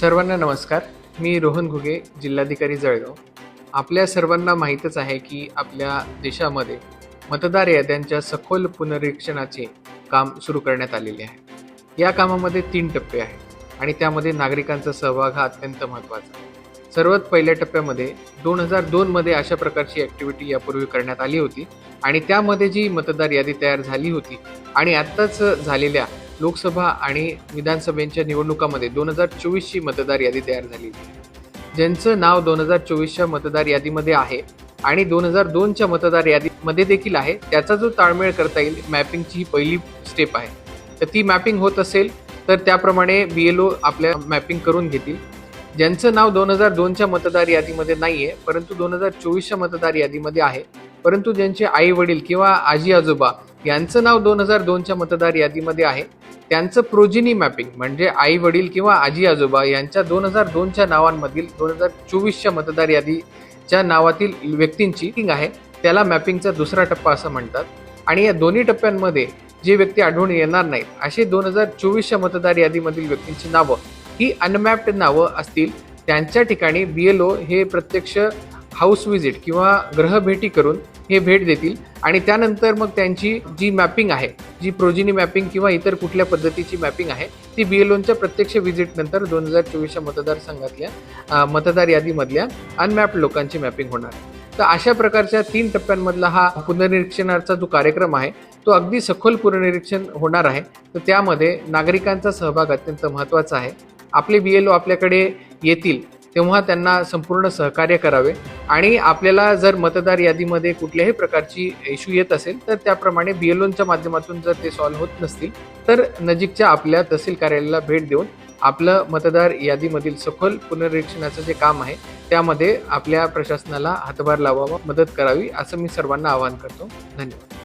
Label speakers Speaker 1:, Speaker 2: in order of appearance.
Speaker 1: सर्वांना नमस्कार. मी रोहन घुगे, जिल्हाधिकारी जळगाव. आपल्या सर्वांना माहीतच आहे की आपल्या देशामध्ये मतदार याद्यांच्या सखोल पुनरीक्षणाचे काम सुरू करण्यात आलेले आहे. या कामामध्ये 3 टप्पे आहेत आणि त्यामध्ये नागरिकांचा सहभाग हा अत्यंत महत्त्वाचा आहे. सर्वात पहिल्या टप्प्यामध्ये 2002 मध्ये अशा प्रकारची ॲक्टिव्हिटी यापूर्वी करण्यात आली होती आणि त्यामध्ये जी मतदार यादी तयार झाली होती आणि आत्ताच झालेल्या लोकसभा आणि विधानसभेच्या निवडणुकामध्ये 2024ची मतदार यादी तयार झाली आहे. ज्यांचं नाव 2024च्या मतदार यादीमध्ये आहे आणि 2002च्या मतदार यादीमध्ये देखील आहे, त्याचा जो ताळमेळ करता येईल, मॅपिंगची ही पहिली स्टेप आहे. तर ती मॅपिंग होत असेल तर त्याप्रमाणे BLO आपल्या मॅपिंग करून घेतील. ज्यांचं नाव 2002च्या मतदार यादीमध्ये नाही आहे, परंतु 2024च्या मतदार यादीमध्ये आहे, परंतु ज्यांचे आई वडील किंवा आजी आजोबा यांचं नाव 2002च्या मतदार यादीमध्ये आहे, त्यांचं प्रोजिनी मॅपिंग म्हणजे आई वडील किंवा आजी आजोबा यांच्या 2002च्या नावांमधील 2024च्या मतदार यादीच्या नावातील व्यक्तींची आहे, त्याला मॅपिंगचा दुसरा टप्पा असं म्हणतात. आणि या दोन्ही टप्प्यांमध्ये जे व्यक्ती आढळून येणार नाहीत असे 2024च्या मतदार यादीमधील व्यक्तींची नावं ही अनमॅप्ड नावं असतील, त्यांच्या ठिकाणी BLO हे प्रत्यक्ष हाऊस व्हिजिट किंवा ग्रहभेटी करून हे भेट देतील आणि त्यानंतर मग त्यांची जी मॅपिंग आहे, जी प्रोजिनी मॅपिंग किंवा इतर कुठल्या पद्धतीची मॅपिंग आहे, ती BLOच्या प्रत्यक्ष व्हिजिटनंतर 2024च्या मतदारसंघातल्या मतदार यादीमधल्या अनमॅप्ड लोकांची मॅपिंग होणार. तर अशा प्रकारच्या 3 टप्प्यांमधला हा पुनर्निरीक्षणाचा जो कार्यक्रम आहे तो अगदी सखोल पुनर्निरीक्षण होणार आहे. तर त्यामध्ये नागरिकांचा सहभाग अत्यंत महत्त्वाचा आहे. आपले BLO आपल्याकडे येतील तेव्हा त्यांना संपूर्ण सहकार्य करावे आणि आपल्याला जर मतदार यादीमध्ये कुठल्याही प्रकारची इश्यू येत असेल तर त्याप्रमाणे BLOच्या माध्यमातून जर ते सॉल्व्ह होत नसतील तर नजीकच्या आपल्या तहसील कार्यालयाला भेट देऊन आपलं मतदार यादीमधील सखोल पुनर्निरीक्षणाचं जे काम आहे त्यामध्ये आपल्या प्रशासनाला हातभार लावावा, मदत करावी असं मी सर्वांना आवाहन करतो. धन्यवाद.